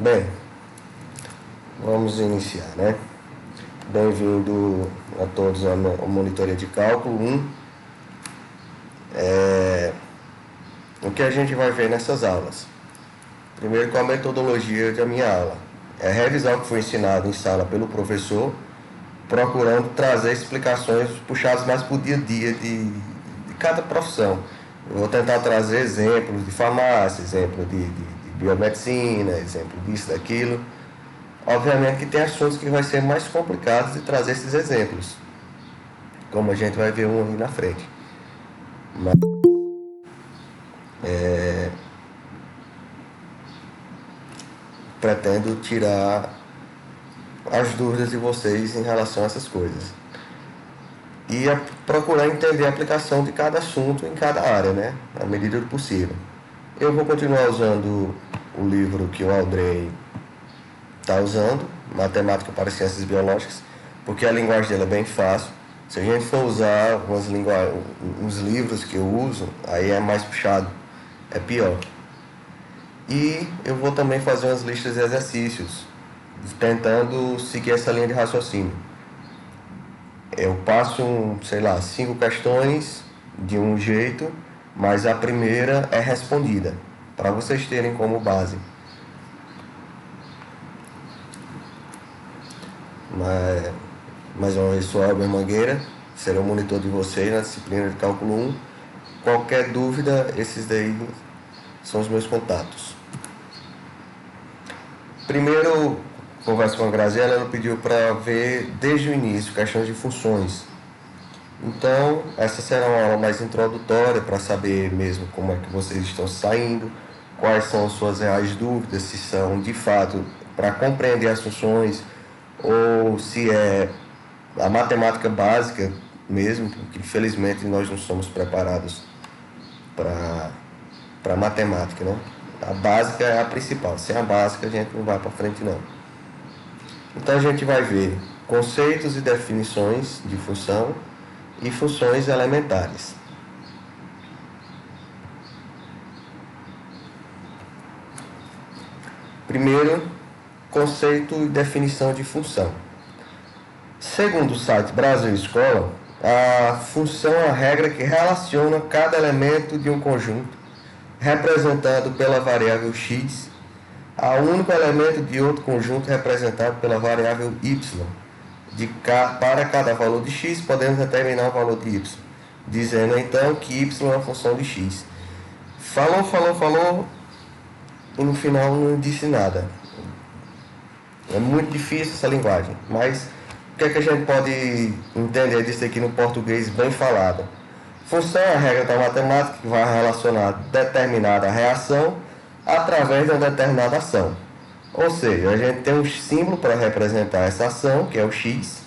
Bem, vamos iniciar, né? Bem-vindo a todos à monitoria de cálculo 1. O que a gente vai ver nessas aulas? Primeiro, qual a metodologia da minha aula? É revisar o que foi ensinado em sala pelo professor, procurando trazer explicações puxadas mais para o dia a dia de cada profissão. Eu vou tentar trazer exemplos de farmácia, exemplo de biomedicina, exemplo disso, daquilo. Obviamente que tem assuntos que vai ser mais complicados de trazer esses exemplos, como a gente vai ver um aí na frente. Mas, pretendo tirar as dúvidas de vocês em relação a essas coisas. E procurar entender a aplicação de cada assunto em cada área, né? Na medida do possível. Eu vou continuar usando o livro que o Aldrey está usando, Matemática para Ciências Biológicas, porque a linguagem dele é bem fácil. Se a gente for usar uns livros que eu uso, aí é mais puxado, é pior. E eu vou também fazer umas listas de exercícios, tentando seguir essa linha de raciocínio. Eu passo, 5 questões de um jeito, mas a primeira é respondida, para vocês terem como base. Mais uma vez, sou Albert Mangueira, serei o monitor de vocês na disciplina de cálculo 1. Qualquer dúvida, esses daí são os meus contatos. Primeiro, conversa com a Graziela, ela pediu para ver desde o início questões de funções. Então, essa será uma aula mais introdutória para saber mesmo como é que vocês estão saindo, quais são as suas reais dúvidas, se são de fato para compreender as funções ou se é a matemática básica mesmo, porque infelizmente nós não somos preparados para matemática, né? A básica é a principal, sem a básica a gente não vai para frente não. Então a gente vai ver conceitos e definições de função e funções elementares. Primeiro, conceito e definição de função. Segundo o site Brasil Escola, a função é a regra que relaciona cada elemento de um conjunto, representado pela variável x, a único elemento de outro conjunto representado pela variável y. Para cada valor de x, podemos determinar o valor de y, dizendo então que y é uma função de x. Falou, e no final não disse nada. É muito difícil essa linguagem, mas o que é que a gente pode entender disso aqui no português bem falado? Função é a regra da matemática que vai relacionar determinada reação através de uma determinada ação. Ou seja, a gente tem um símbolo para representar essa ação, que é o x,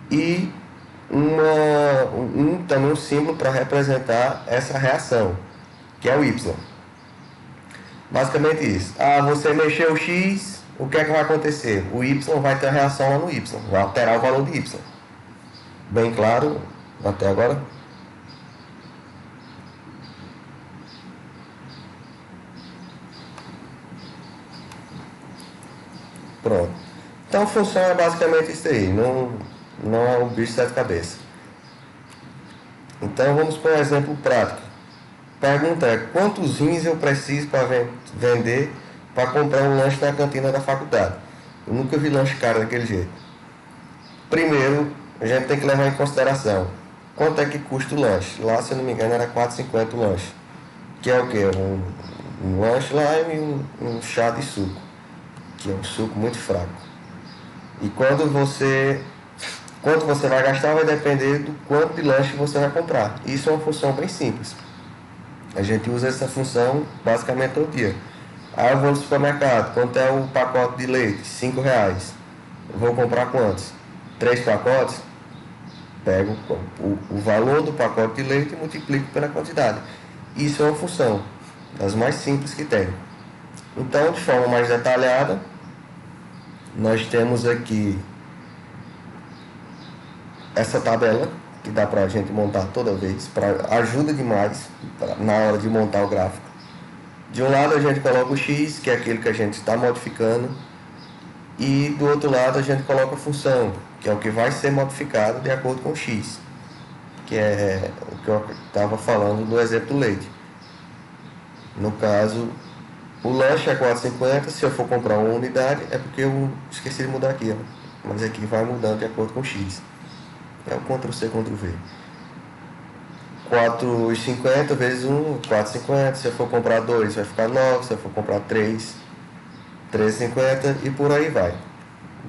e também um símbolo para representar essa reação, que é o y. Basicamente isso. Você mexeu o x, o que é que vai acontecer? O y vai ter a reação lá no y, vai alterar o valor de y. Bem claro até agora? Pronto. Então, função é basicamente isso aí, não é um bicho de sete cabeças. Então, vamos para um exemplo prático. Pergunta é, quantos rins eu preciso para vender para comprar um lanche na cantina da faculdade? Eu nunca vi lanche caro daquele jeito. Primeiro, a gente tem que levar em consideração quanto é que custa o lanche. Lá, se eu não me engano, era R$ 4,50 o lanche. Que é o quê? Um lanche lá e um chá de suco, que é um suco muito fraco. E quanto você vai gastar vai depender do quanto de lanche você vai comprar. Isso é uma função bem simples. A gente usa essa função basicamente todo dia. Eu vou no supermercado, quanto é o pacote de leite? R$5. Eu vou comprar quantos? 3 pacotes? Pego o valor do pacote de leite e multiplico pela quantidade. Isso é uma função das mais simples que tem. Então, de forma mais detalhada, nós temos aqui essa tabela, que dá para a gente montar toda vez, ajuda demais na hora de montar o gráfico. De um lado a gente coloca o x, que é aquele que a gente está modificando, e do outro lado a gente coloca a função, que é o que vai ser modificado de acordo com o x, que é o que eu estava falando no exemplo do leite. No caso, o lanche é 4,50, se eu for comprar uma unidade é porque eu esqueci de mudar aqui, ó. Mas aqui vai mudando de acordo com o x. É o Ctrl+C, Ctrl+V. 4,50 vezes 1, 4,50. Se eu for comprar 2, vai ficar 9. Se eu for comprar 3, 3,50 e por aí vai.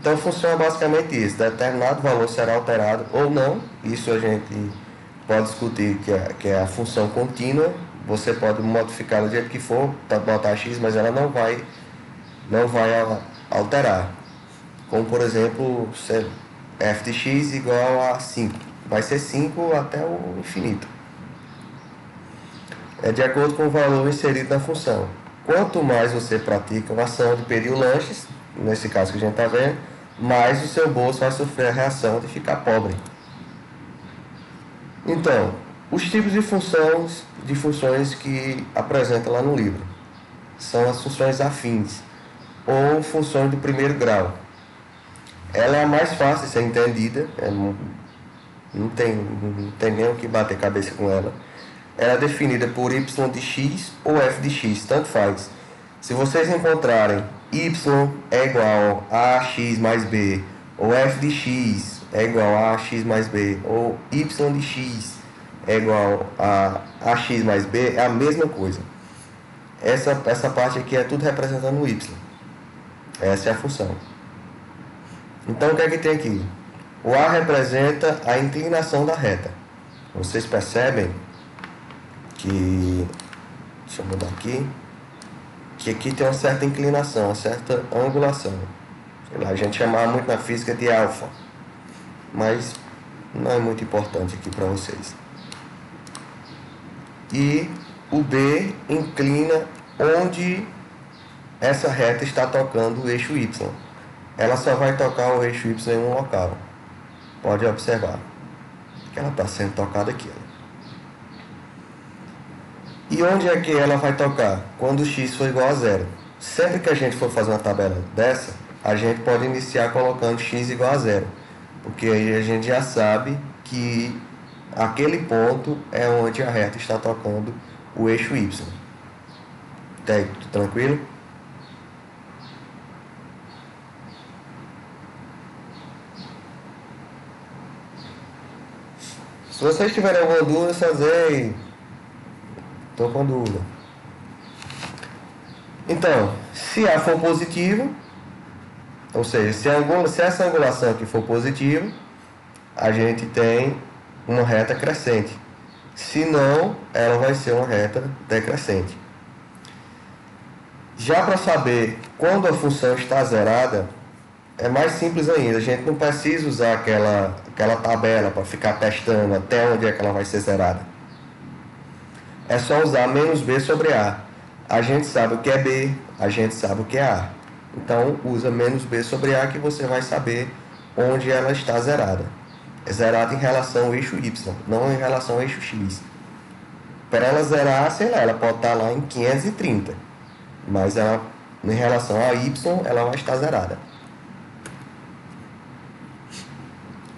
Então funciona basicamente isso. Determinado valor será alterado ou não. Isso a gente pode discutir que é a função contínua. Você pode modificar do jeito que for, pode botar x, mas ela não vai alterar. Como por exemplo, f de x igual a 5. Vai ser 5 até o infinito. É de acordo com o valor inserido na função. Quanto mais você pratica uma ação de pedir lanches, nesse caso que a gente está vendo, mais o seu bolso vai sofrer a reação de ficar pobre. Então, os tipos de funções que apresenta lá no livro são as funções afins ou funções do primeiro grau. Ela é a mais fácil de ser entendida, não tem nem o que bater cabeça com ela. Ela é definida por y de x ou f de x, tanto faz. Se vocês encontrarem y é igual a x mais b, ou f de x é igual a x mais b, ou y de x é igual a x mais b, é a mesma coisa. Essa parte aqui é tudo representando o y. Essa é a função. Então o que é que tem aqui? O A representa a inclinação da reta. Vocês percebem que, deixa eu mudar aqui, que aqui tem uma certa inclinação, uma certa angulação. Sei lá, a gente chamava muito na física de alfa, mas não é muito importante aqui para vocês. E o B inclina onde essa reta está tocando o eixo Y. Ela só vai tocar o eixo Y em um local. Pode observar que ela está sendo tocada aqui. E onde é que ela vai tocar? Quando o x for igual a zero. Sempre que a gente for fazer uma tabela dessa, a gente pode iniciar colocando x igual a zero, porque aí a gente já sabe que aquele ponto é onde a reta está tocando o eixo y. Tá aí, tranquilo? Se vocês tiverem alguma dúvida, só dizer, estou com dúvida. Então, se A for positivo, ou seja, se essa angulação aqui for positiva, a gente tem uma reta crescente. Se não, ela vai ser uma reta decrescente. Já para saber quando a função está zerada, é mais simples ainda. A gente não precisa usar aquela tabela para ficar testando até onde é que ela vai ser zerada. É só usar menos B sobre A. A gente sabe o que é B, a gente sabe o que é A. Então, usa menos B sobre A que você vai saber onde ela está zerada. É zerada em relação ao eixo Y, não em relação ao eixo X. Para ela zerar, sei lá, ela pode estar lá em 530. Mas ela, em relação a Y, ela vai estar zerada.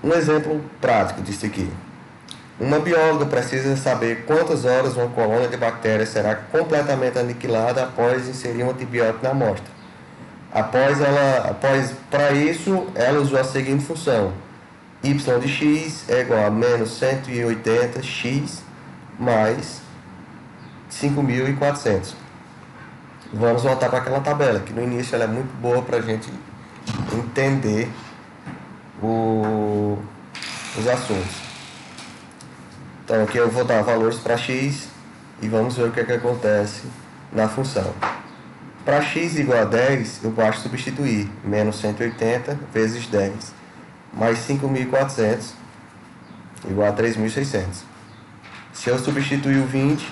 Um exemplo prático disso aqui. Uma bióloga precisa saber quantas horas uma colônia de bactérias será completamente aniquilada após inserir um antibiótico na amostra. Para isso, ela usou a seguinte função: y de x é igual a menos 180x mais 5.400. Vamos voltar para aquela tabela, que no início ela é muito boa para a gente entender os assuntos. Então aqui eu vou dar valores para x e vamos ver o que é que acontece na função. Para x igual a 10, eu basta substituir menos 180 vezes 10 mais 5.400 igual a 3.600. Se eu substituir o 20,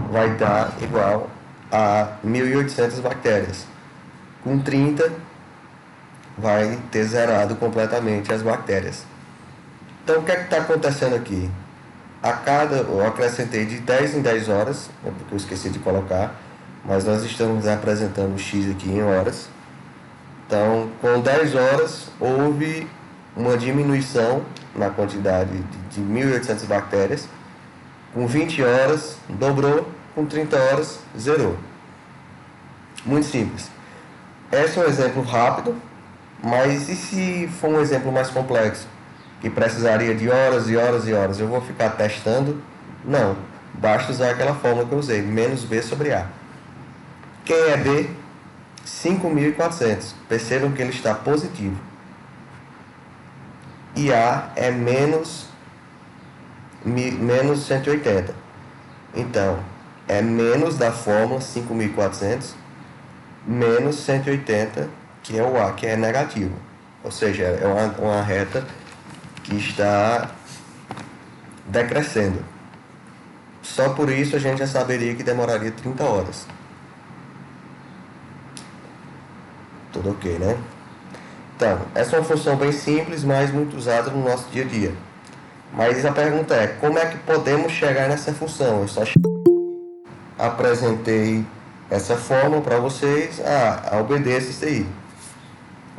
vai dar igual a 1.800 bactérias. Com 30, vai ter zerado completamente as bactérias. Então o que é que está acontecendo aqui? Eu acrescentei de 10 em 10 horas, porque eu esqueci de colocar, mas nós estamos apresentando o x aqui em horas. Então, com 10 horas, houve uma diminuição na quantidade de 1.800 bactérias. Com 20 horas, dobrou. Com 30 horas, zerou. Muito simples. Esse é um exemplo rápido, mas e se for um exemplo mais complexo, que precisaria de horas e horas e horas, eu vou ficar testando? Não, basta usar aquela fórmula que eu usei, menos B sobre A. Quem é B? 5.400. Percebam que ele está positivo. E A é menos 180. Então, é menos da fórmula 5.400 menos 180, que é o A, que é negativo. Ou seja, é uma reta que está decrescendo. Só por isso a gente já saberia que demoraria 30 horas. Tudo ok, né? Então, essa é uma função bem simples, mas muito usada no nosso dia a dia. Mas a pergunta é, como é que podemos chegar nessa função? Eu só apresentei essa fórmula para vocês, obedeça isso aí.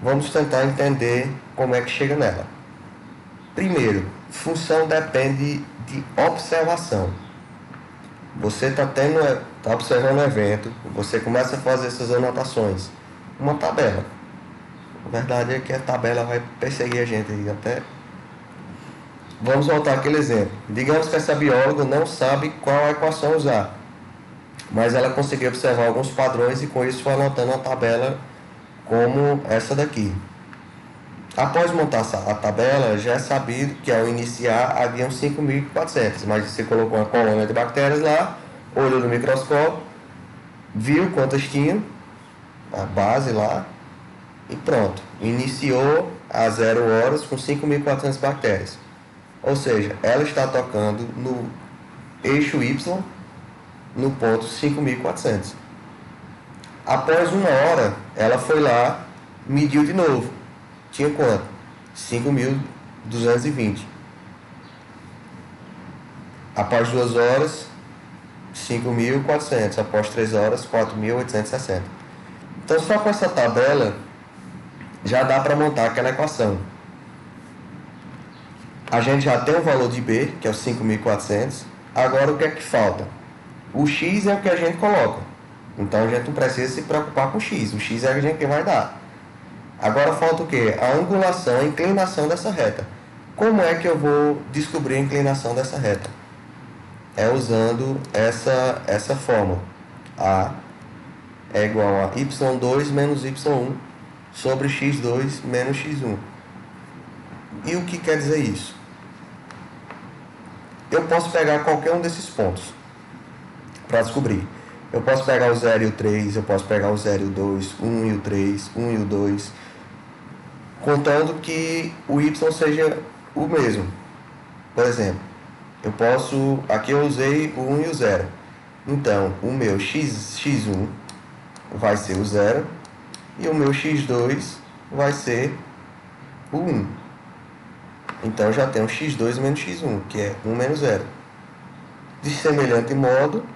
Vamos tentar entender como é que chega nela. Primeiro, função depende de observação. Você está observando o evento, você começa a fazer essas anotações. Uma tabela. A verdade é que a tabela vai perseguir a gente aí até. Vamos voltar àquele exemplo. Digamos que essa bióloga não sabe qual equação usar, mas ela conseguiu observar alguns padrões e com isso foi anotando uma tabela como essa daqui. Após montar a tabela, já é sabido que ao iniciar haviam 5.400, mas você colocou uma colônia de bactérias lá, olhou no microscópio, viu quantas tinham, a base lá, e pronto. Iniciou a 0 horas com 5.400 bactérias. Ou seja, ela está tocando no eixo Y, no ponto 5.400. Após 1 hora, ela foi lá, mediu de novo. Tinha quanto? 5.220. Após 2 horas, 5.400. Após 3 horas, 4.860. Então, só com essa tabela, já dá para montar aquela equação. A gente já tem o valor de B, que é o 5.400. Agora, o que é que falta? O X é o que a gente coloca. Então, a gente não precisa se preocupar com o X. O X é a gente que vai dar. Agora, falta o quê? A angulação, a inclinação dessa reta. Como é que eu vou descobrir a inclinação dessa reta? É usando essa fórmula. A é igual a y2 menos y1 sobre x2 menos x1. E o que quer dizer isso? Eu posso pegar qualquer um desses pontos para descobrir. Eu posso pegar o 0 e o 3, eu posso pegar o 0 e o 2, 1 e o 3, 1 e o 2, contando que o y seja o mesmo. Por exemplo, aqui eu usei o 1 e o 0. Então, o meu x1 vai ser o 0 e o meu x2 vai ser o 1. Então, eu já tenho x2 menos x1, que é 1 menos 0. De semelhante modo,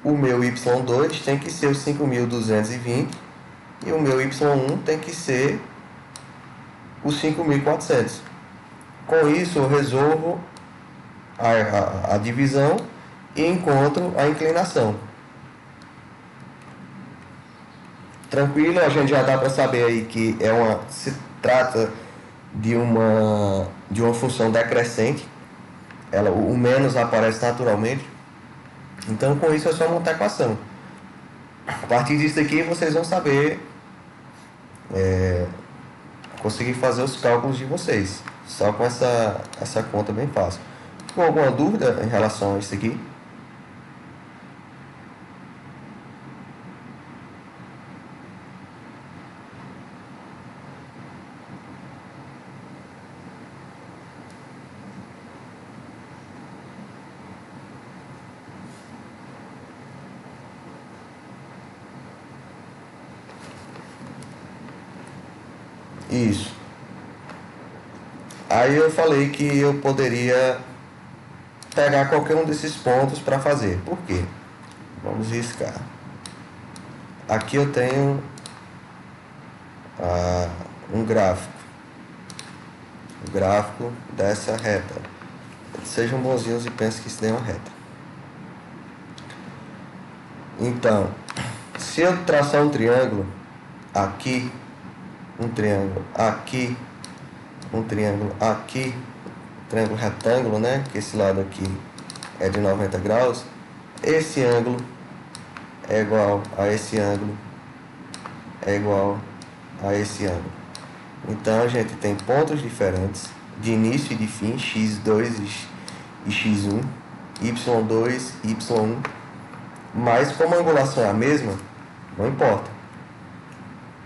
o meu y2 tem que ser o 5.220 e o meu y1 tem que ser o 5.400. Com isso, eu resolvo a divisão e encontro a inclinação. Tranquilo, a gente já dá para saber aí que se trata de uma função decrescente. O menos aparece naturalmente. Então, com isso é só montar a equação. A partir disso aqui, vocês vão saber conseguir fazer os cálculos de vocês. Só com essa conta bem fácil. Ficou alguma dúvida em relação a isso aqui? Isso. Aí eu falei que eu poderia pegar qualquer um desses pontos para fazer. Por quê? Vamos riscar. aqui eu tenho um gráfico. O gráfico dessa reta. Sejam bonzinhos e pensem que isso daí é uma reta. Então, se eu traçar um triângulo aqui, um triângulo aqui, um triângulo aqui, triângulo retângulo, né? Que esse lado aqui é de 90 graus. Esse ângulo é igual a esse ângulo, é igual a esse ângulo. Então a gente tem pontos diferentes de início e de fim, x2 e x1, y2, y1, mas como a angulação é a mesma, não importa.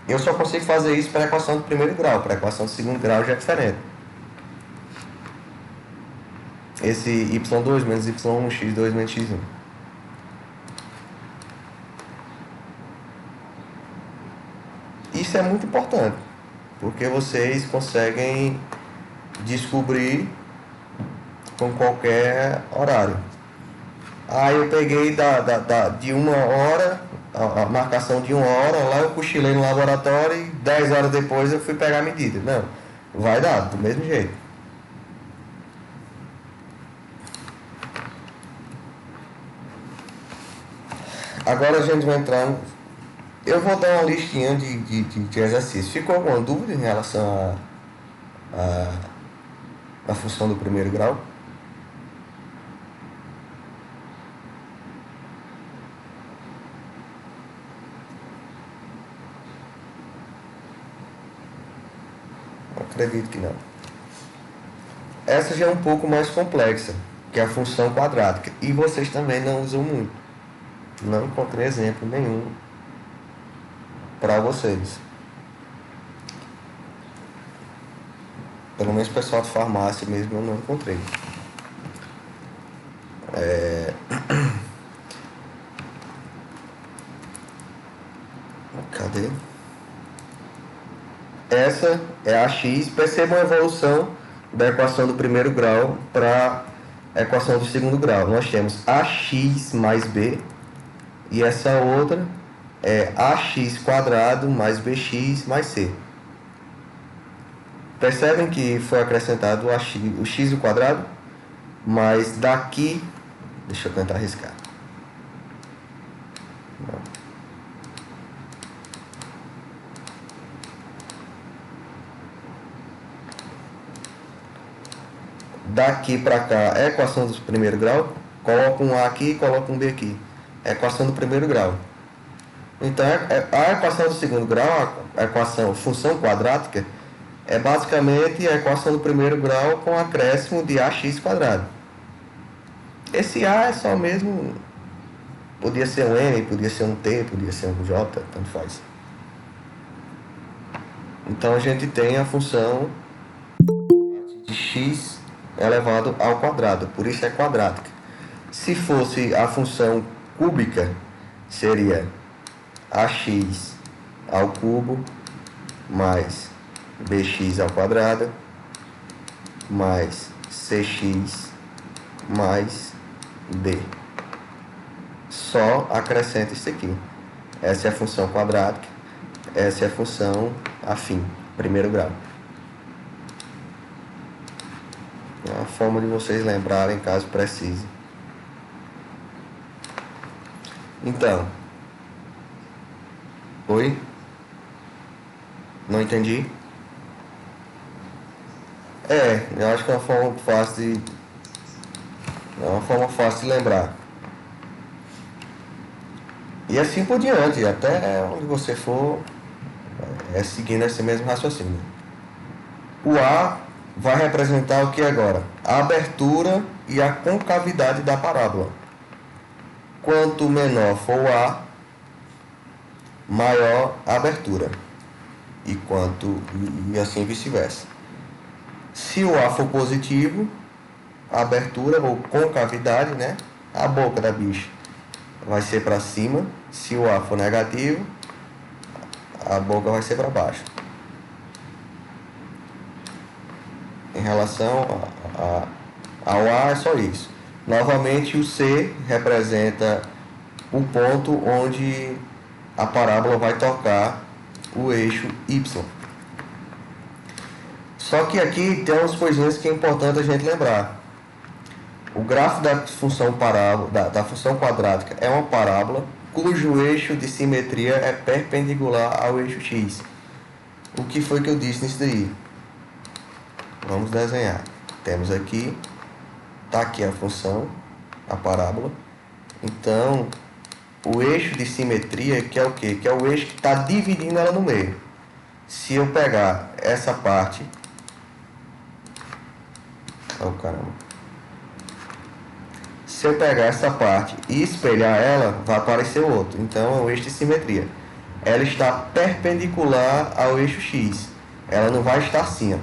Eu só consigo fazer isso para a equação do primeiro grau, para a equação do segundo grau já é diferente. Esse y2 menos y1, x2 menos x1. Isso é muito importante, porque vocês conseguem descobrir com qualquer horário. Aí eu peguei de 1 hora, a marcação de 1 hora, lá eu cochilei no laboratório e 10 horas depois eu fui pegar a medida. Não, vai dar, do mesmo jeito. Agora a gente vai entrar. Eu vou dar uma listinha de exercícios. Ficou alguma dúvida em relação à função do primeiro grau? Acredito que não. Essa já é um pouco mais complexa, que é a função quadrática. E vocês também não usam muito. Não encontrei exemplo nenhum para vocês. Pelo menos o pessoal de farmácia mesmo eu não encontrei. Cadê? Essa é a x. Percebam a evolução da equação do primeiro grau para a equação do segundo grau. Nós temos ax mais b e essa outra é ax quadrado mais bx mais c. Percebem que foi acrescentado o x ao quadrado, mas daqui, deixa eu tentar arriscar. Não. Daqui para cá é a equação do primeiro grau, coloca um a aqui e coloca um b aqui. É a equação do primeiro grau. Então a equação do segundo grau, a equação função quadrática, é basicamente a equação do primeiro grau com acréscimo de ax quadrado. Esse a é só mesmo, podia ser um n, podia ser um t, podia ser um j, tanto faz. Então a gente tem a função de x elevado ao quadrado, por isso é quadrática. Se fosse a função cúbica, seria ax ao cubo mais bx ao quadrado mais cx mais d. Só acrescenta isso aqui. Essa é a função quadrática, essa é a função afim, primeiro grau. É uma forma de vocês lembrarem caso precise. Então, oi? Não entendi? Eu acho que é uma forma fácil de lembrar. E assim por diante, até onde você for, seguindo esse mesmo raciocínio. O A vai representar o que agora? A abertura e a concavidade da parábola. Quanto menor for o A, maior a abertura. E assim vice-versa. Se o A for positivo, a abertura ou concavidade, né? A boca da bicha vai ser para cima. Se o A for negativo, a boca vai ser para baixo. Em relação ao A é só isso. Novamente o C representa o ponto onde a parábola vai tocar o eixo Y. Só que aqui tem umas coisinhas que é importante a gente lembrar. O grafo da função parábola, da função quadrática é uma parábola cujo eixo de simetria é perpendicular ao eixo x. O que foi que eu disse nisso daí? Vamos desenhar. Temos aqui, está aqui a função, a parábola. Então, o eixo de simetria, que é o quê? Que é o eixo que está dividindo ela no meio. Se eu pegar essa parte... Oh, caramba. Se eu pegar essa parte e espelhar ela, vai aparecer o outro. Então, é o eixo de simetria. Ela está perpendicular ao eixo x. Ela não vai estar assim, ó.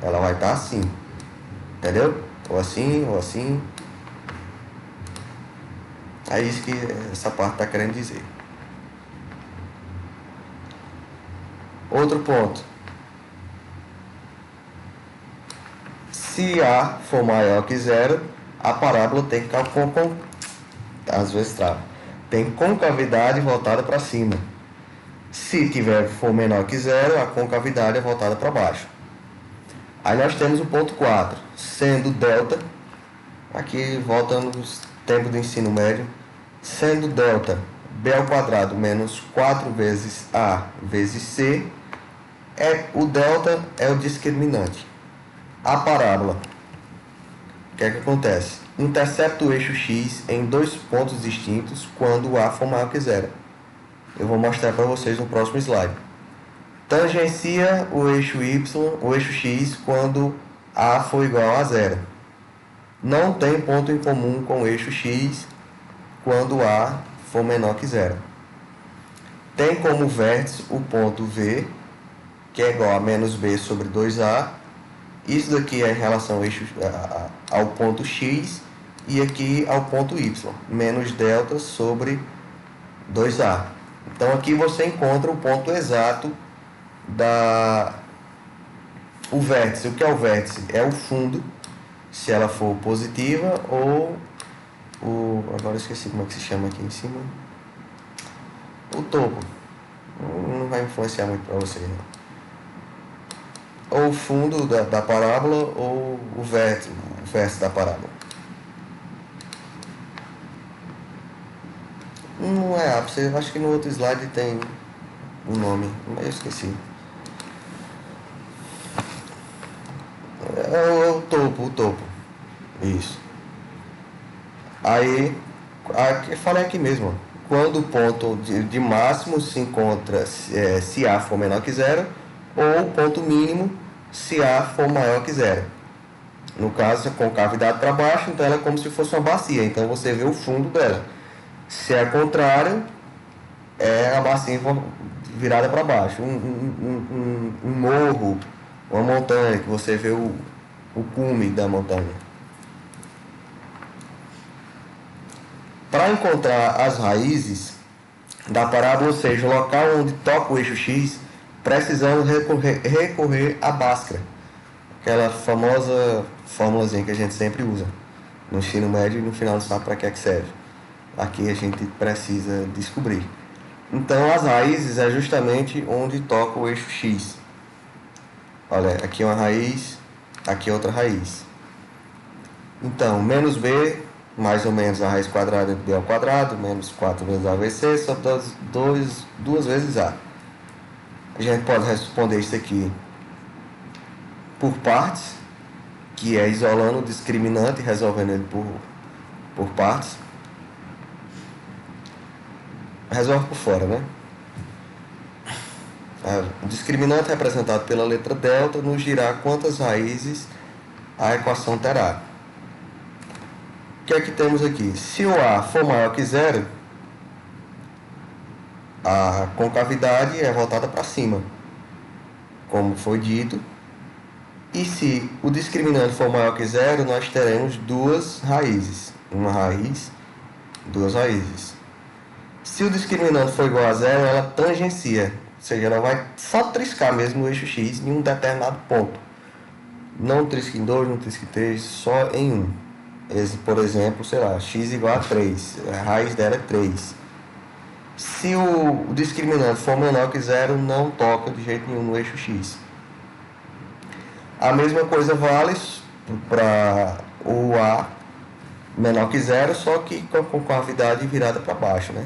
Ela vai estar assim. Entendeu? Ou assim, ou assim. É isso que essa parte está querendo dizer. Outro ponto. Se A for maior que zero, a parábola tem às vezes trava. Tem concavidade voltada para cima. Se for menor que zero, a concavidade é voltada para baixo. Aí nós temos o ponto 4, sendo delta, aqui voltando nos tempos do ensino médio, sendo delta b ao quadrado menos 4 vezes a vezes c, o delta é o discriminante. A parábola, o que é que acontece? Intercepta o eixo x em dois pontos distintos quando a for maior que zero. Eu vou mostrar para vocês no próximo slide. Tangencia o eixo y, o eixo x, quando a for igual a zero. Não tem ponto em comum com o eixo x quando a for menor que zero. Tem como vértice o ponto V, que é igual a menos b sobre 2a. Isso daqui é em relação ao ponto x e aqui ao ponto y, menos delta sobre 2a. Então aqui você encontra o ponto exato o vértice. O que é o vértice? É o fundo, se ela for positiva, ou agora eu esqueci como é que se chama aqui em cima. O topo. Não vai influenciar muito para você, não. Ou o fundo da parábola ou o vértice da parábola. Não é ápice, eu acho que no outro slide tem um nome, mas eu esqueci. É o topo. Isso. Aí, eu falei aqui mesmo, quando o ponto de máximo se encontra se A for menor que zero, ou o ponto mínimo se A for maior que zero. No caso, com cavidade para baixo, então ela é como se fosse uma bacia, então você vê o fundo dela. Se é contrário, é a bacia virada para baixo. Um morro, uma montanha, que você vê o cume da montanha. Para encontrar as raízes da parábola, ou seja, o local onde toca o eixo x, precisamos recorrer à Bhaskara, aquela famosa fórmulazinha que a gente sempre usa no ensino médio e no final não sabe para que serve. Aqui a gente precisa descobrir. Então as raízes é justamente onde toca o eixo x. Olha, aqui é uma raiz, aqui é outra raiz. Então, menos b, mais ou menos a raiz quadrada de b ao quadrado, menos 4 vezes a vezes c, sobre 2 vezes a. A gente pode responder isso aqui por partes, que é isolando o discriminante e resolvendo ele por partes. Resolve por fora, né? O discriminante representado pela letra delta nos dirá quantas raízes a equação terá. O que é que temos aqui? Se o A for maior que zero, a concavidade é voltada para cima, como foi dito. E se o discriminante for maior que zero, nós teremos duas raízes. Uma raiz, duas raízes. Se o discriminante for igual a zero, ela tangencia. Ou seja, ela vai só triscar mesmo o eixo x em um determinado ponto. Não trisca em 2, não trisca em 3, só em um. Esse, por exemplo, sei lá, x igual a 3. A raiz dela é 3. Se o discriminante for menor que zero, não toca de jeito nenhum no eixo X. A mesma coisa vale para o A menor que zero, só que com cavidade virada para baixo, né?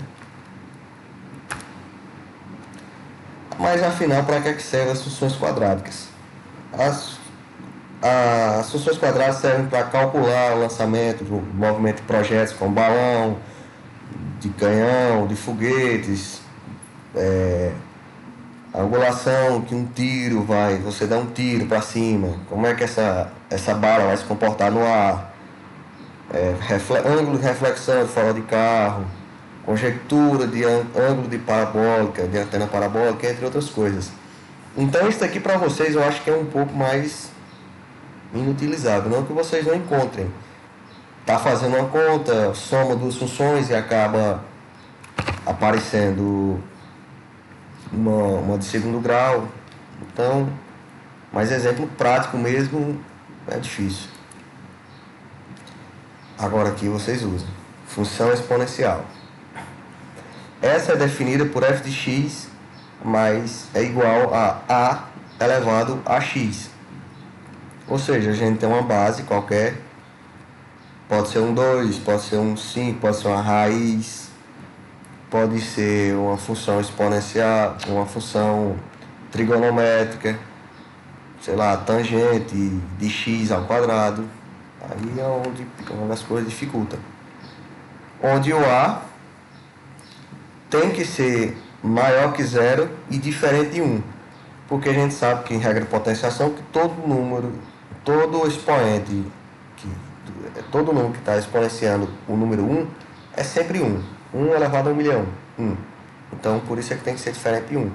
Mas afinal, para que servem as funções quadráticas? As funções quadráticas servem para calcular o lançamento, o movimento de projetos com balão, de canhão, de foguetes, a angulação que um tiro você dá um tiro para cima, como é que essa bala vai se comportar no ar, ângulo de reflexão de fora de carro, conjectura de ângulo de parabólica, de antena parabólica, entre outras coisas. Então isso aqui para vocês eu acho que é um pouco mais inutilizável, não que vocês não encontrem. Está fazendo uma conta, soma duas funções e acaba aparecendo uma de segundo grau. Então, mas exemplo prático mesmo é difícil. Agora aqui vocês usam função exponencial. Essa é definida por f de x, mas é igual a elevado a x. Ou seja, a gente tem uma base qualquer, pode ser um 2, pode ser um 5, pode ser uma raiz, pode ser uma função exponencial, uma função trigonométrica, sei lá, tangente de x ao quadrado. Aí é onde uma das coisas dificulta. Onde o A tem que ser maior que zero e diferente de 1. Porque a gente sabe que em regra de potenciação que todo número número que está exponenciando o número 1 é sempre 1. 1 elevado a 1 milhão. 1. Então, por isso é que tem que ser diferente de 1.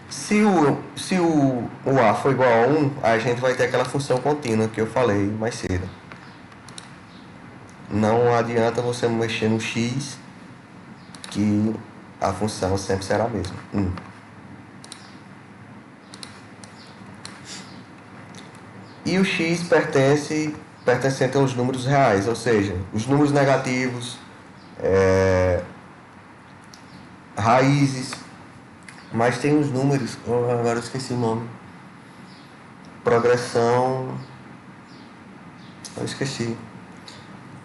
Se o A for igual a 1, a gente vai ter aquela função contínua que eu falei mais cedo. Não adianta você mexer no x, que a função sempre será a mesma. 1. E o x pertencente aos números reais, ou seja, os números negativos, raízes, mas tem uns números, agora eu esqueci o nome, progressão, eu esqueci,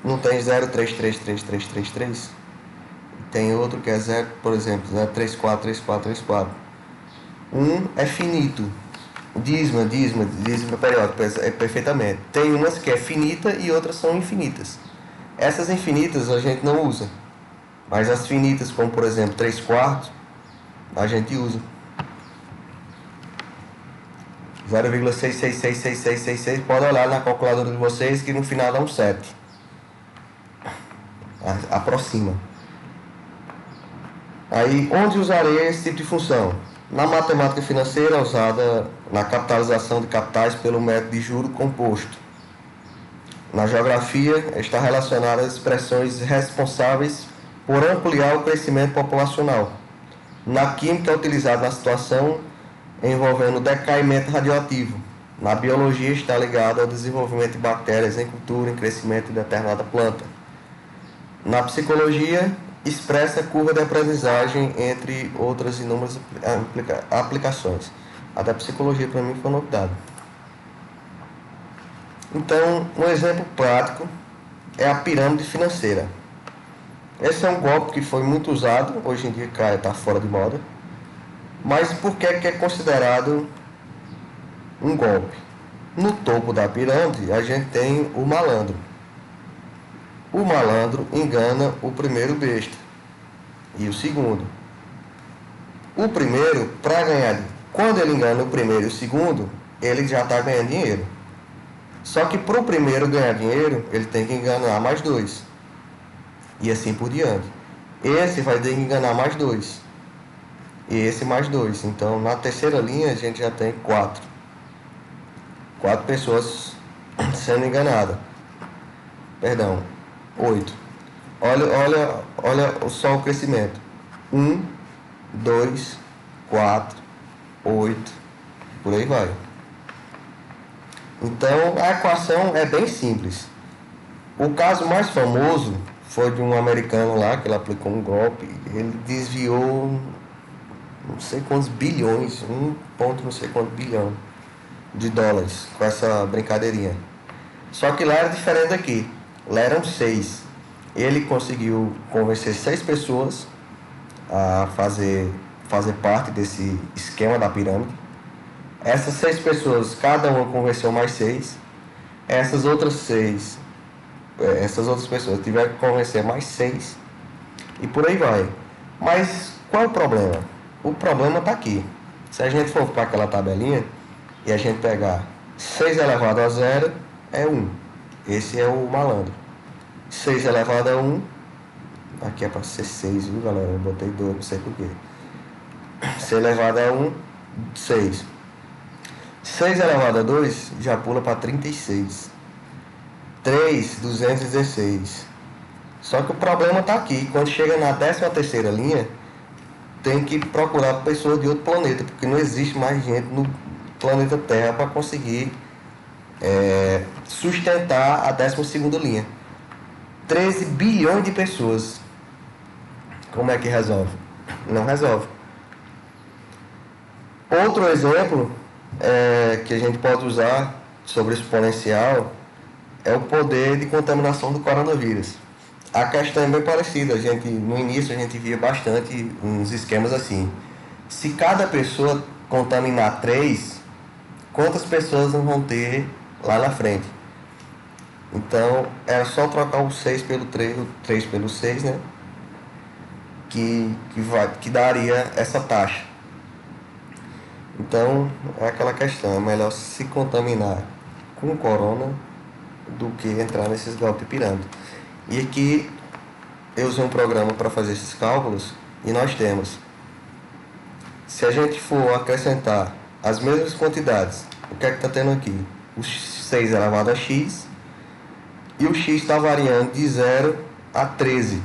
não tem 0333333, tem outro que é 0, por exemplo, 0343434. É finito. Dízima periódica, perfeitamente. Tem umas que é finita e outras são infinitas. Essas infinitas a gente não usa. Mas as finitas, como por exemplo 3/4, a gente usa. 0,6666666, pode olhar na calculadora de vocês que no final dá um 7. Aproxima. Aí, onde usarei esse tipo de função? Na matemática financeira, usada na capitalização de capitais pelo método de juro composto. Na geografia, está relacionada às expressões responsáveis por ampliar o crescimento populacional. Na química, é utilizada na situação envolvendo decaimento radioativo. Na biologia, está ligada ao desenvolvimento de bactérias em cultura, em crescimento de determinada planta. Na psicologia, expressa a curva de aprendizagem, entre outras inúmeras aplicações. A da psicologia para mim foi novidade. Então, um exemplo prático é a pirâmide financeira. Esse é um golpe que foi muito usado, hoje em dia está fora de moda. Mas por que é considerado um golpe? No topo da pirâmide a gente tem o malandro. O malandro engana o primeiro besta e o segundo. O primeiro, para ganhar, quando ele engana o primeiro e o segundo, ele já está ganhando dinheiro. Só que para o primeiro ganhar dinheiro, ele tem que enganar mais 2. E assim por diante. Esse vai ter que enganar mais 2. E esse mais 2. Então, na terceira linha, a gente já tem 4. 4 pessoas sendo enganadas. Perdão. 8. Olha só o crescimento. 1, 2, 4, 8, por aí vai. Então a equação é bem simples. O caso mais famoso foi de um americano lá, que ele aplicou um golpe. Ele desviou não sei quantos bilhões, um ponto não sei quanto bilhão de dólares com essa brincadeirinha. Só que lá era diferente daqui. Lá eram 6. Ele conseguiu convencer 6 pessoas a fazer parte desse esquema da pirâmide. Essas 6 pessoas, cada uma convenceu mais 6. Essas outras pessoas tiveram que convencer mais 6. E por aí vai. Mas qual é o problema? O problema está aqui. Se a gente for para aquela tabelinha e a gente pegar 6 elevado a 0 é 1. Esse é o malandro. 6 elevado a 1, aqui é para ser 6, viu galera? Eu botei 2, não sei porquê. 6 elevado a 1, 6. 6 elevado a 2 já pula para 36. 3, 216. Só que o problema está aqui. Quando chega na 13ª linha, tem que procurar pessoas de outro planeta, porque não existe mais gente no planeta Terra para conseguir sustentar a 12ª linha. 13 bilhões de pessoas. Como é que resolve? Não resolve. Outro exemplo que a gente pode usar sobre o exponencial é o poder de contaminação do coronavírus. A questão é bem parecida. No início a gente via bastante uns esquemas assim. Se cada pessoa contaminar 3, quantas pessoas vão ter lá na frente? Então era só trocar o 6 pelo 3, o 3 pelo 6, né? Que daria essa taxa. Então é aquela questão, é melhor se contaminar com corona do que entrar nesses golpes pirâmide. E aqui eu usei um programa para fazer esses cálculos e nós temos, se a gente for acrescentar as mesmas quantidades, o que é que está tendo aqui? O 6 elevado a x, e o x está variando de 0 a 13.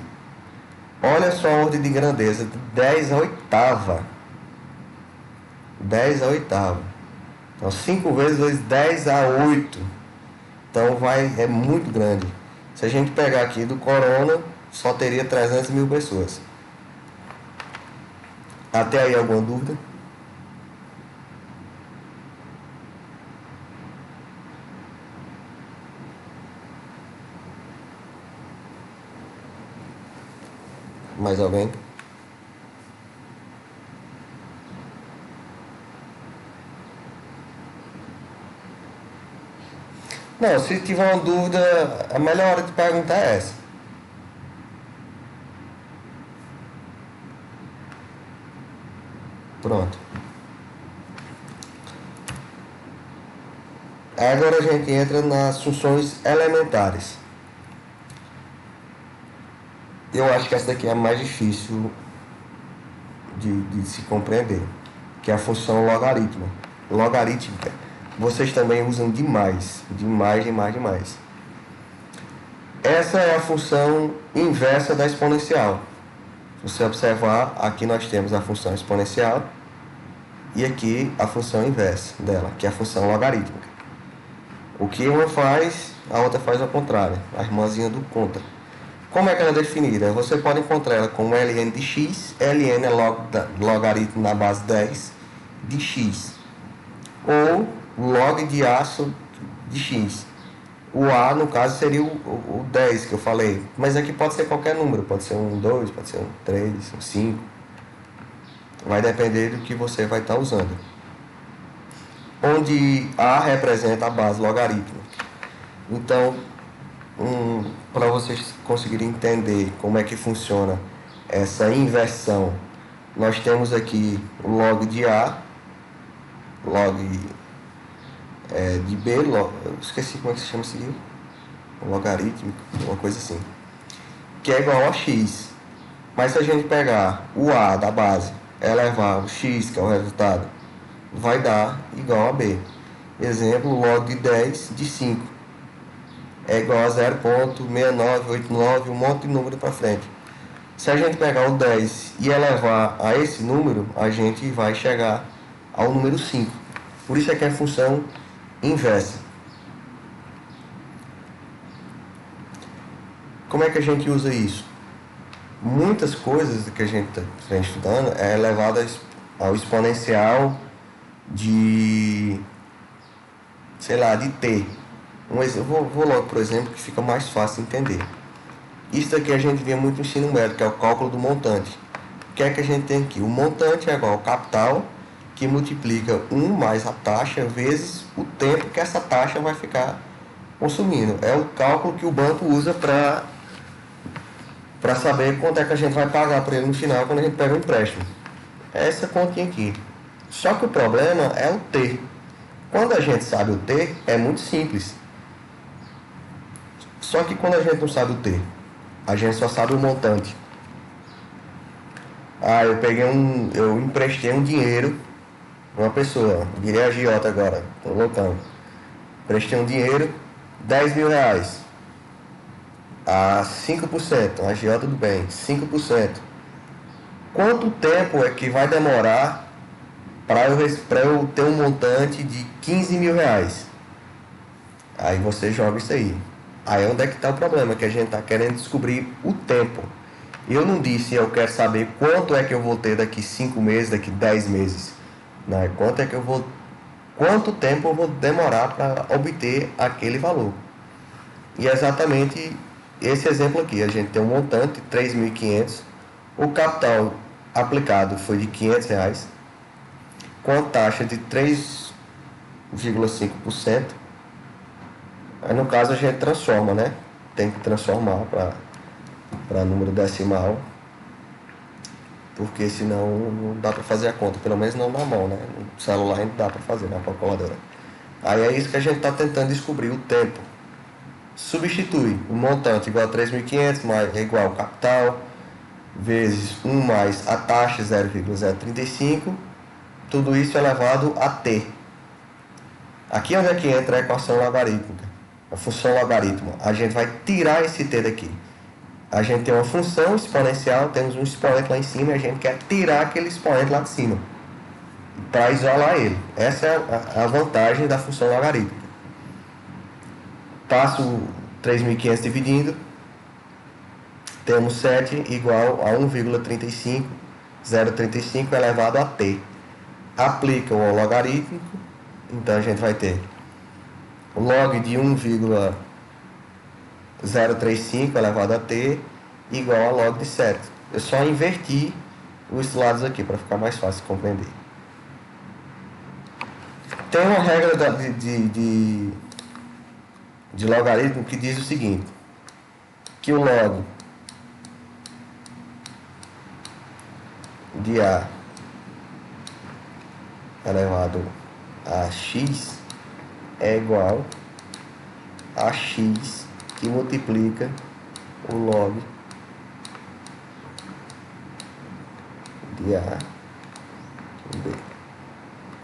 Olha só a ordem de grandeza, de 10 a oitava. 10 a oitava. Então 5 vezes 2, 10 a 8. Então é muito grande. Se a gente pegar aqui do corona, só teria 300 mil pessoas. Até aí alguma dúvida? Mais alguém? Não, se tiver uma dúvida, a melhor hora de perguntar é essa. Pronto. Agora a gente entra nas funções elementares. Eu acho que essa daqui é a mais difícil de se compreender, que é a função logarítmica. Vocês também usam demais. Essa é a função inversa da exponencial. Se você observar, aqui nós temos a função exponencial e aqui a função inversa dela, que é a função logarítmica. O que uma faz, a outra faz ao contrário, a irmãzinha do contra. Como é que ela é definida? Você pode encontrar ela como ln de x, ln é logaritmo na base 10 de x, ou log de a de x. O a, no caso, seria o 10 que eu falei, mas aqui pode ser qualquer número, pode ser um 2, pode ser um 3, um 5. Vai depender do que você vai estar usando. Onde a representa a base logarítmica. Então, para vocês conseguirem entender como é que funciona essa inversão, nós temos aqui o log de A, log de B, eu esqueci como é que se chama isso aqui, logarítmico, uma coisa assim, que é igual a x. Mas se a gente pegar o A da base, elevar o x, que é o resultado, vai dar igual a B. Exemplo, log de 10 de 5 é igual a 0,6989, um monte de número para frente. Se a gente pegar o 10 e elevar a esse número, a gente vai chegar ao número 5. Por isso é que é a função inversa. Como é que a gente usa isso? Muitas coisas que a gente está estudando é elevada ao exponencial de, sei lá, de t. Eu vou logo, por exemplo, que fica mais fácil de entender. Isso aqui a gente vê muito no ensino médio, que é o cálculo do montante. O que é que a gente tem aqui? O montante é igual ao capital, que multiplica 1 mais a taxa vezes o tempo que essa taxa vai ficar consumindo. É o cálculo que o banco usa para saber quanto é que a gente vai pagar para ele no final quando a gente pega o empréstimo. É essa continha aqui. Só que o problema é o T. Quando a gente sabe o T, é muito simples. Só que quando a gente não sabe o T, a gente só sabe o montante. Eu emprestei um dinheiro para uma pessoa, virei agiota agora, tô loucão. Emprestei um dinheiro, 10 mil reais, a 5%, agiota do bem, 5%. Quanto tempo é que vai demorar para eu ter um montante de 15 mil reais? Aí você joga isso aí. Aí onde é que está o problema? Que a gente está querendo descobrir o tempo. Eu não disse eu quero saber quanto é que eu vou ter daqui 5 meses, daqui 10 meses. Não, é quanto tempo eu vou demorar para obter aquele valor. E é exatamente esse exemplo aqui. A gente tem um montante de 3.500. O capital aplicado foi de 500 reais, com a taxa de 3,5%. Aí no caso a gente transforma, né? Tem que transformar para número decimal, porque senão não dá para fazer a conta, pelo menos não na mão, né? No celular ainda dá para fazer na calculadora. Aí é isso que a gente está tentando descobrir, o tempo. Substitui o montante igual a 3.500 mais igual ao capital vezes 1 mais a taxa 0,035, tudo isso elevado a t. Aqui onde é que entra a equação logarítmica, a função logaritmo. A gente vai tirar esse t daqui. A gente tem uma função exponencial, temos um expoente lá em cima e a gente quer tirar aquele expoente lá de cima para isolar ele. Essa é a vantagem da função logarítmica. Passo 3.500 dividindo, temos 7 igual a 1,35 elevado a t. Aplica o logarítmico, então a gente vai ter o log de 1,035 elevado a t igual a log de 7. Eu só inverti os lados aqui para ficar mais fácil de compreender. Tem uma regra de logaritmo que diz o seguinte, que o log de a elevado a x é igual a x que multiplica o log de a b.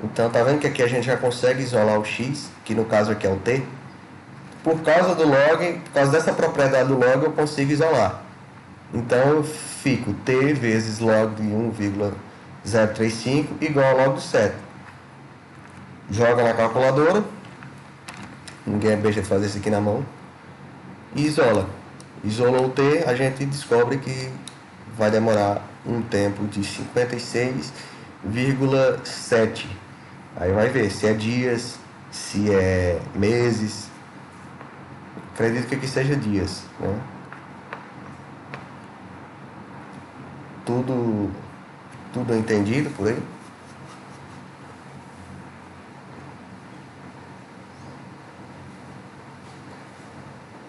Então tá vendo que aqui a gente já consegue isolar o x, que no caso aqui é o t. Por causa do log, por causa dessa propriedade do log, eu consigo isolar. Então eu fico t vezes log de 1,035 igual a log de 7. Joga na calculadora, ninguém é besta de fazer isso aqui na mão, e isola. Isolou o t, a gente descobre que vai demorar um tempo de 56,7. Aí vai ver se é dias, se é meses. Acredito que aqui seja dias, né? Tudo entendido por aí?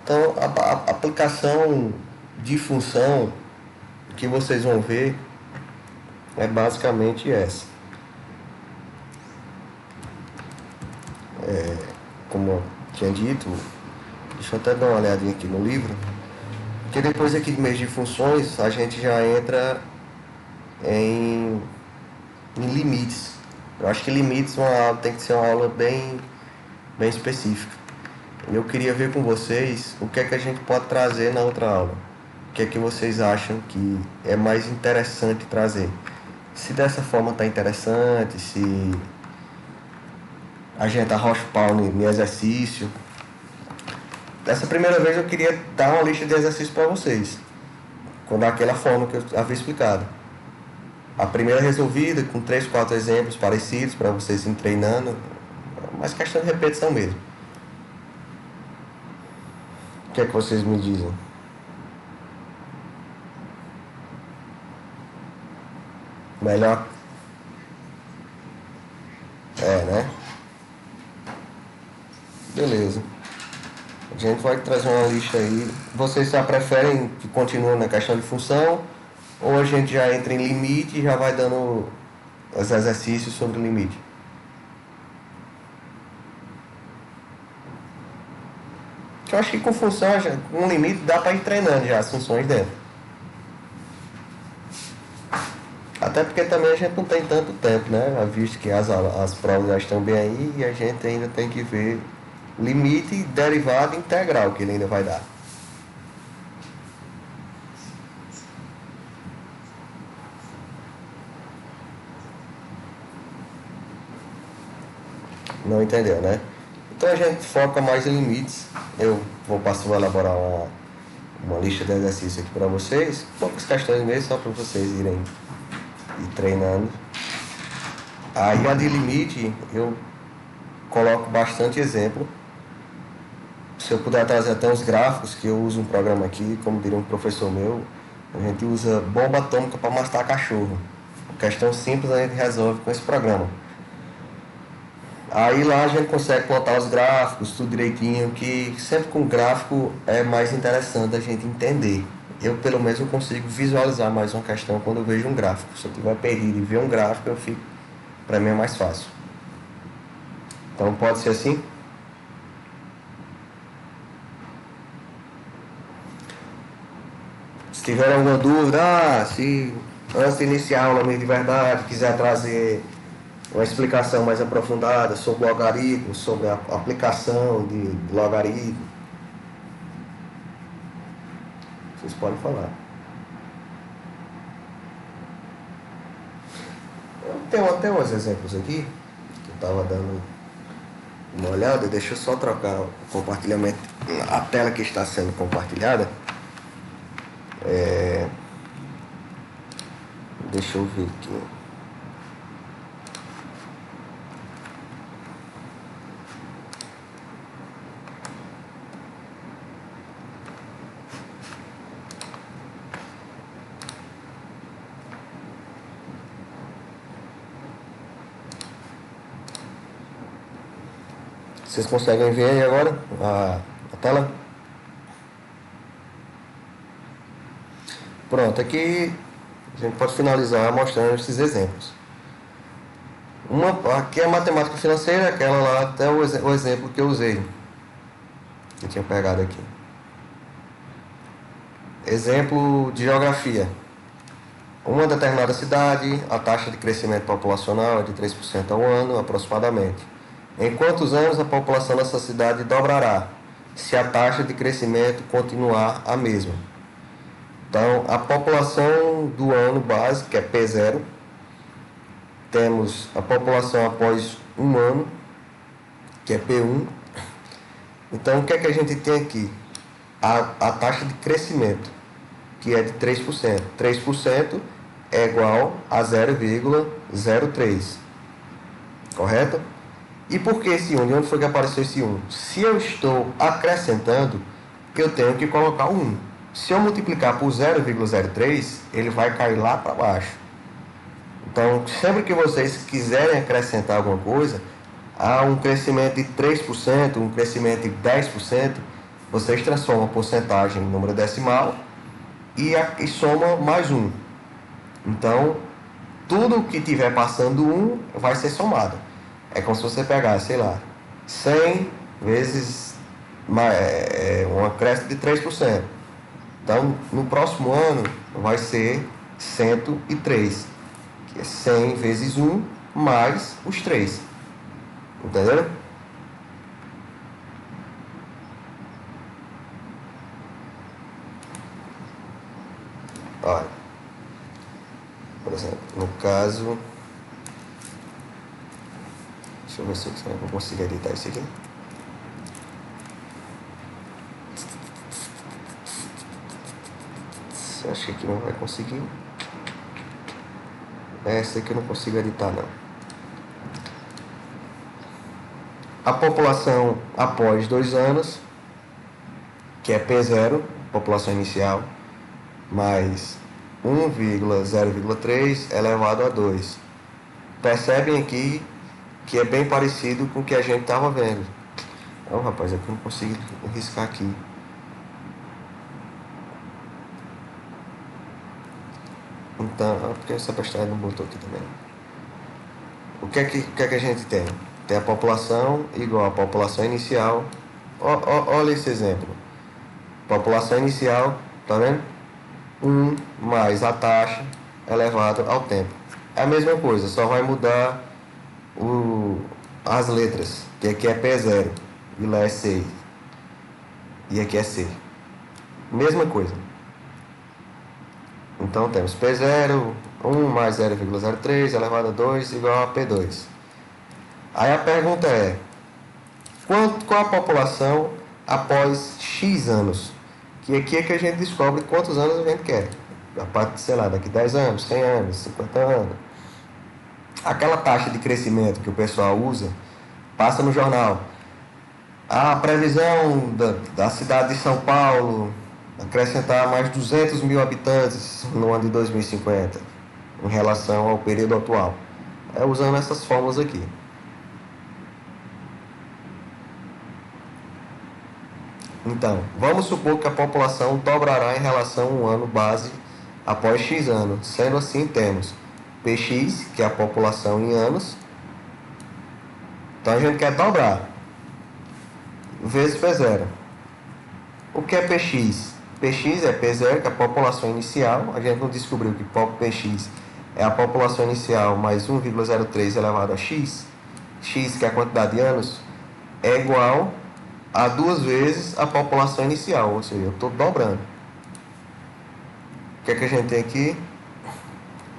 Então, a aplicação de função que vocês vão ver é basicamente essa. Como eu tinha dito, deixa eu até dar uma olhadinha aqui no livro, porque depois aqui de mês de funções a gente já entra em limites. Eu acho que limites tem que ser uma aula bem específica. Eu queria ver com vocês o que é que a gente pode trazer na outra aula. O que é que vocês acham que é mais interessante trazer. Se dessa forma está interessante, se a gente arrocha o pau no exercício. Dessa primeira vez eu queria dar uma lista de exercícios para vocês, daquela forma que eu havia explicado. A primeira resolvida, com 3, 4 exemplos parecidos para vocês irem treinando, mas questão de repetição mesmo. O que é que vocês me dizem? Melhor. Né? Beleza. A gente vai trazer uma lista aí. Vocês já preferem que continue na questão de função? Ou a gente já entra em limite e já vai dando os exercícios sobre o limite? Eu acho que com função, com limite, dá para ir treinando já as funções dentro. Até porque também a gente não tem tanto tempo, né? Visto que as provas já estão bem aí e a gente ainda tem que ver limite, derivada e integral que ele ainda vai dar. Não entendeu, né? Então a gente foca mais em limites. Eu vou elaborar uma lista de exercícios aqui para vocês. Poucas questões mesmo, só para vocês irem treinando. Aí a de limite eu coloco bastante exemplo. Se eu puder trazer até uns gráficos, que eu uso um programa aqui, como diria um professor meu, a gente usa bomba atômica para matar cachorro. Questão simples a gente resolve com esse programa. Aí lá a gente consegue botar os gráficos, tudo direitinho, que sempre com gráfico é mais interessante a gente entender. Eu pelo menos eu consigo visualizar mais uma questão quando eu vejo um gráfico. Se eu tiver perdido e ver um gráfico, para mim é mais fácil. Então pode ser assim? Se tiver alguma dúvida, se antes de iniciar a aula mesmo de verdade, quiser trazer uma explicação mais aprofundada sobre o logaritmo, sobre a aplicação de logaritmo, vocês podem falar. Eu tenho até uns exemplos aqui, que eu estava dando uma olhada. Deixa eu só trocar o compartilhamento, a tela que está sendo compartilhada. Deixa eu ver aqui. Vocês conseguem ver aí agora a tela? Pronto, aqui a gente pode finalizar mostrando esses exemplos. Aqui é a matemática financeira, aquela lá até o exemplo que eu usei. Que eu tinha pegado aqui. Exemplo de geografia. Uma determinada cidade, a taxa de crescimento populacional é de 3% ao ano, aproximadamente. Em quantos anos a população dessa cidade dobrará, se a taxa de crescimento continuar a mesma? Então, a população do ano base, que é P0, temos a população após um ano, que é P1. Então, o que é que a gente tem aqui? A taxa de crescimento, que é de 3%. 3% é igual a 0,03. Correto? E por que esse 1? De onde foi que apareceu esse 1? Se eu estou acrescentando, eu tenho que colocar o 1. Se eu multiplicar por 0,03, ele vai cair lá para baixo. Então, sempre que vocês quiserem acrescentar alguma coisa, há um crescimento de 3%, um crescimento de 10%, vocês transformam a porcentagem em número decimal e soma mais 1. Então, tudo que tiver passando 1 vai ser somado. É como se você pegasse, sei lá, 100 vezes um acréscimo de 3%. Então, no próximo ano vai ser 103, que é 100 vezes 1 mais os 3. Entenderam? Olha, por exemplo, no caso, deixa eu ver se eu vou conseguir editar isso aqui. Acho que aqui não vai conseguir. Essa aqui eu não consigo editar, não. A população após 2 anos, que é P0, população inicial, mais 1,0,3 elevado a 2. Percebem aqui que é bem parecido com o que a gente estava vendo. Não, rapaz, aqui eu não consigo riscar aqui. Então, porque essa pestana não botou aqui também. O que é que a gente tem? Tem a população igual à população inicial. Olha esse exemplo. População inicial, tá vendo? 1 mais a taxa elevado ao tempo. É a mesma coisa, só vai mudar as letras, que aqui é P0 e lá é C. E aqui é C. Mesma coisa. Então temos P0, 1 mais 0,03 elevado a 2 igual a P2. Aí a pergunta é, qual a população após X anos? Que aqui é que a gente descobre quantos anos a gente quer. A parte, sei lá, daqui 10 anos, 100 anos, 50 anos. Aquela taxa de crescimento que o pessoal usa, passa no jornal. A previsão da cidade de São Paulo acrescentar mais 200 mil habitantes no ano de 2050, em relação ao período atual. Usando essas fórmulas aqui. Então, vamos supor que a população dobrará em relação a um ano base após X anos. Sendo assim, temos Px, que é a população em anos. Então a gente quer dobrar. Vezes P0. O que é Px? Px é P0, que é a população inicial. A gente não descobriu que Px é a população inicial mais 1,03 elevado a x. X, que é a quantidade de anos, é igual a 2 vezes a população inicial. Ou seja, eu estou dobrando. O que é que a gente tem aqui?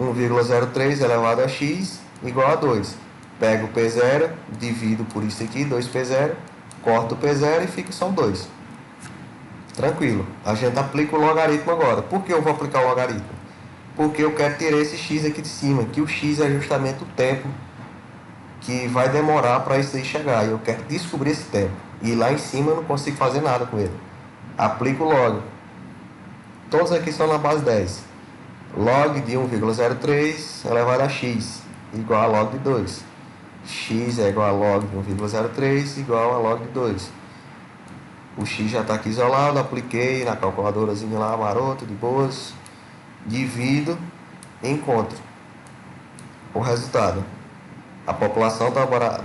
1,03 elevado a x igual a 2. Pego o P0, divido por isso aqui, 2P0, corto o P0 e fica só 2. Tranquilo. A gente aplica o logaritmo agora. Por que eu vou aplicar o logaritmo? Porque eu quero tirar esse x aqui de cima, que o x é justamente o tempo que vai demorar para isso aí chegar. E eu quero descobrir esse tempo. E lá em cima eu não consigo fazer nada com ele. Aplico o log. Todos aqui são na base 10. Log de 1,03 elevado a x igual a log de 2. X é igual a log de 1,03 igual a log de 2. O x já está aqui isolado, apliquei na calculadorazinha lá, maroto, de boas. Divido e encontro o resultado. A população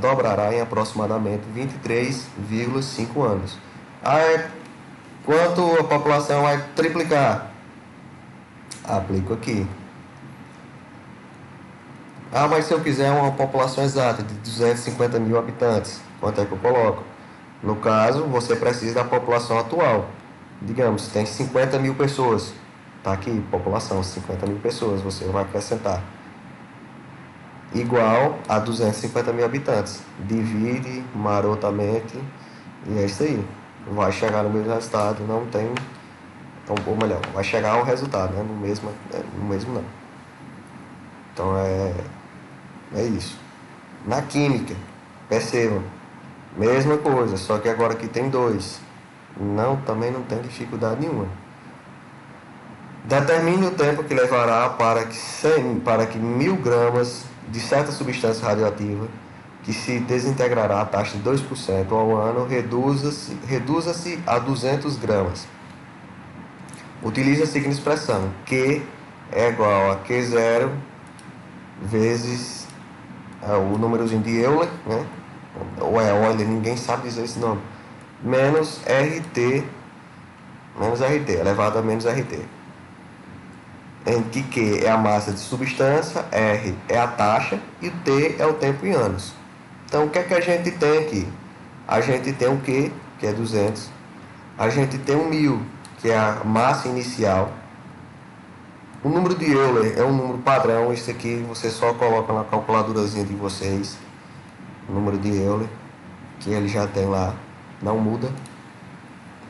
dobrará em aproximadamente 23,5 anos. Quanto a população vai triplicar? Aplico aqui. Mas se eu quiser uma população exata de 250 mil habitantes, quanto é que eu coloco? No caso, você precisa da população atual. Digamos, tem 50 mil pessoas. Está aqui, população, 50 mil pessoas, você vai acrescentar. Igual a 250 mil habitantes. Divide marotamente e é isso aí. Vai chegar no mesmo resultado, não tem... Ou melhor, vai chegar ao resultado, né? No mesmo não. Então é isso. Na química, percebam, mesma coisa, só que agora aqui tem 2. Também não tem dificuldade nenhuma. Determine o tempo que levará para que 1000 gramas de certa substância radioativa que se desintegrará a taxa de 2% ao ano reduza-se a 200 gramas. Utilize a seguinte expressão: Q é igual a Q0 vezes o númerozinho de Euler, né? Ou Euler, ninguém sabe dizer esse nome, menos RT elevado a menos RT, em que Q é a massa de substância, R é a taxa e T é o tempo em anos. Então o que é que a gente tem aqui? A gente tem um Q, que é 200, a gente tem um 1000, que é a massa inicial. O número de Euler é um número padrão, isso aqui você só coloca na calculadorazinha de vocês, o número de Euler, que ele já tem lá, não muda.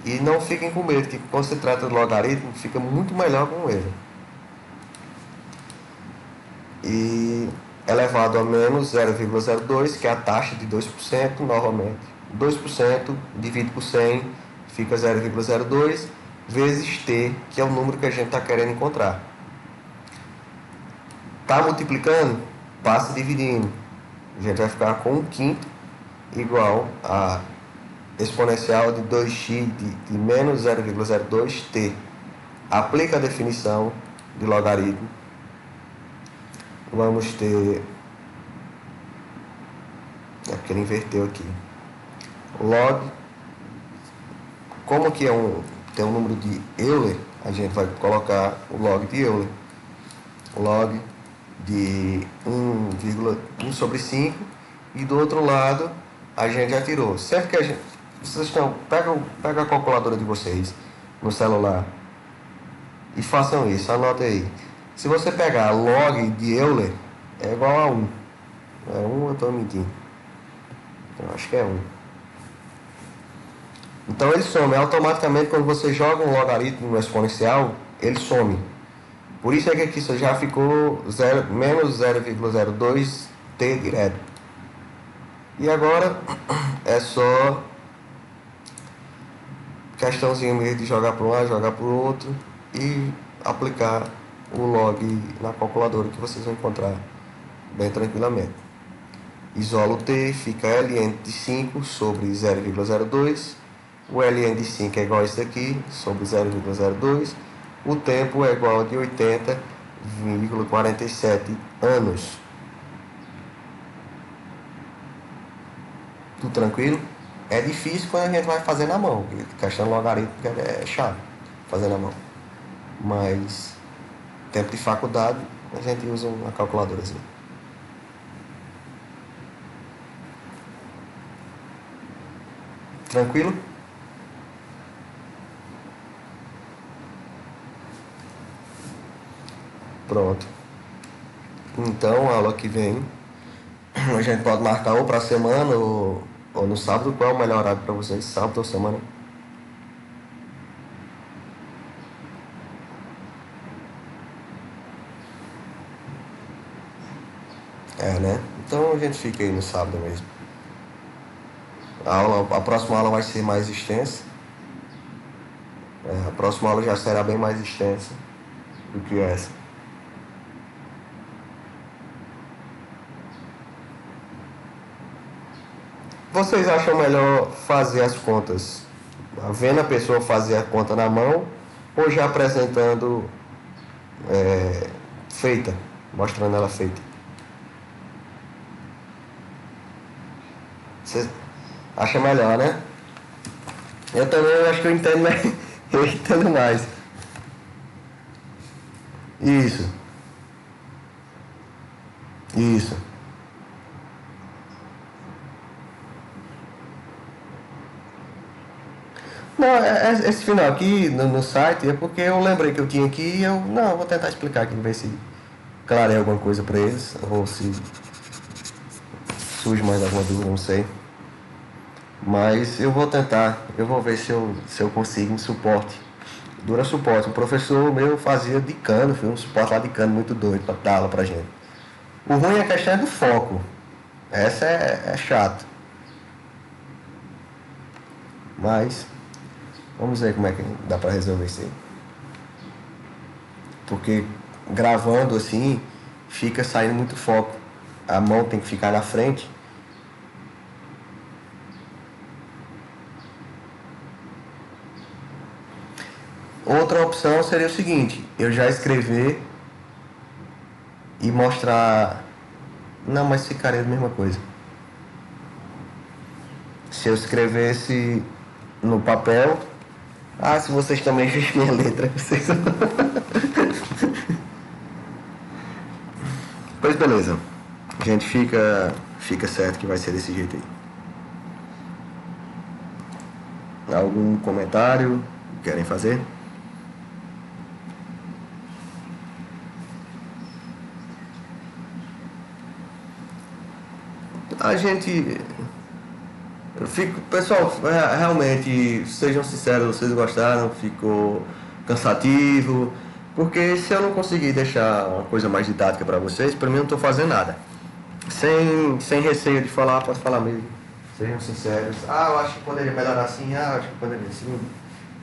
E não fiquem com medo, que quando se trata de logaritmo, fica muito melhor com ele. E elevado a menos 0,02, que é a taxa de 2%, novamente. 2% dividido por 100, fica 0,02, vezes t, que é o número que a gente está querendo encontrar. Está multiplicando? Passa dividindo. A gente vai ficar com 1/5 igual a exponencial de 2x de menos 0,02t. Aplica a definição de logaritmo. Vamos ter... É porque ele inverteu aqui. Log. Como que tem um número de Euler, a gente vai colocar o log de Euler. Log de 1,1 sobre 5. E do outro lado, a gente já tirou. Sempre que a gente... Vocês estão... Pega a calculadora de vocês no celular e façam isso. Anota aí. Se você pegar log de Euler, é igual a 1. É 1, eu estou mentindo. Eu acho que é 1. Então ele some. Automaticamente, quando você joga um logaritmo no exponencial, ele some. Por isso é que aqui já ficou menos 0,02t direto. E agora é só questãozinha mesmo de jogar para um lado, jogar para o outro e aplicar o log na calculadora que vocês vão encontrar bem tranquilamente. Isola o t, fica ln de 5 sobre 0,02. O ln de 5 é igual a isso daqui, sobre 0,02. O tempo é igual a de 80,47 anos. Tudo tranquilo? É difícil quando a gente vai fazer na mão, porque questão logarítmica é chato fazer na mão. Mas tempo de faculdade a gente usa uma calculadorazinha. Tranquilo? Pronto. Então, a aula que vem, a gente pode marcar ou para a semana ou no sábado. Qual é o melhor horário para vocês? Sábado ou semana? É, né? Então a gente fica aí no sábado mesmo. A próxima aula vai ser mais extensa. A próxima aula já será bem mais extensa do que essa. Vocês acham melhor fazer as contas vendo a pessoa fazer a conta na mão ou já apresentando feita, mostrando ela feita? Você acha melhor, né? Eu também acho que eu entendo, eu entendo mais. Isso. Isso. Não, esse final aqui no site é porque eu lembrei que eu tinha aqui e eu vou tentar explicar aqui, ver se clarei alguma coisa para eles ou se surge mais alguma dúvida, não sei. Mas eu vou tentar, eu vou ver se eu consigo um suporte. Dura suporte. O professor meu fazia de cano, um suporte lá de cano muito doido para dar aula pra gente. O ruim é a questão do foco. Essa é chato. Mas vamos ver como é que dá para resolver isso aí. Porque gravando assim, fica saindo muito foco. A mão tem que ficar na frente. Outra opção seria o seguinte, eu já escrever e mostrar... Não, mas ficaria a mesma coisa. Se eu escrevesse no papel... se vocês também veem minha letra, vocês... Pois beleza. A gente fica certo que vai ser desse jeito aí. Algum comentário querem fazer? Pessoal, realmente, sejam sinceros, vocês gostaram, ficou cansativo, porque se eu não conseguir deixar uma coisa mais didática para vocês, para mim eu não estou fazendo nada. Sem receio de falar, pode falar mesmo. Sejam sinceros. Eu acho que poderia melhorar assim, eu acho que poderia assim.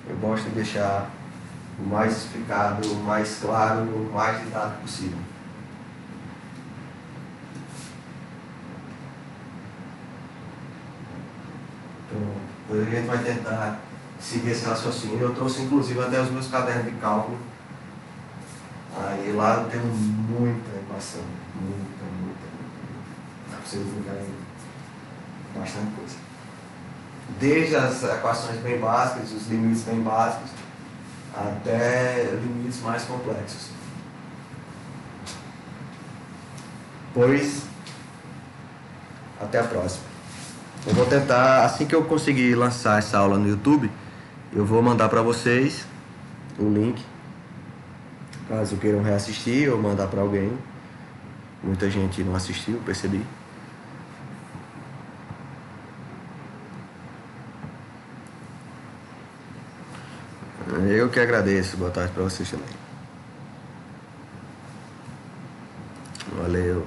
Eu gosto de deixar o mais explicado, o mais claro, o mais didático possível. Então, a gente vai tentar seguir esse raciocínio. Eu trouxe inclusive até os meus cadernos de cálculo. Aí lá eu tenho muita equação. Muita. Dá para vocês brincarem bastante coisa. Desde as equações bem básicas, os limites bem básicos, até limites mais complexos. Pois, até a próxima. Eu vou tentar, assim que eu conseguir lançar essa aula no YouTube, eu vou mandar para vocês o link, caso queiram reassistir ou mandar para alguém. Muita gente não assistiu, percebi. Eu que agradeço. Boa tarde para vocês também. Valeu.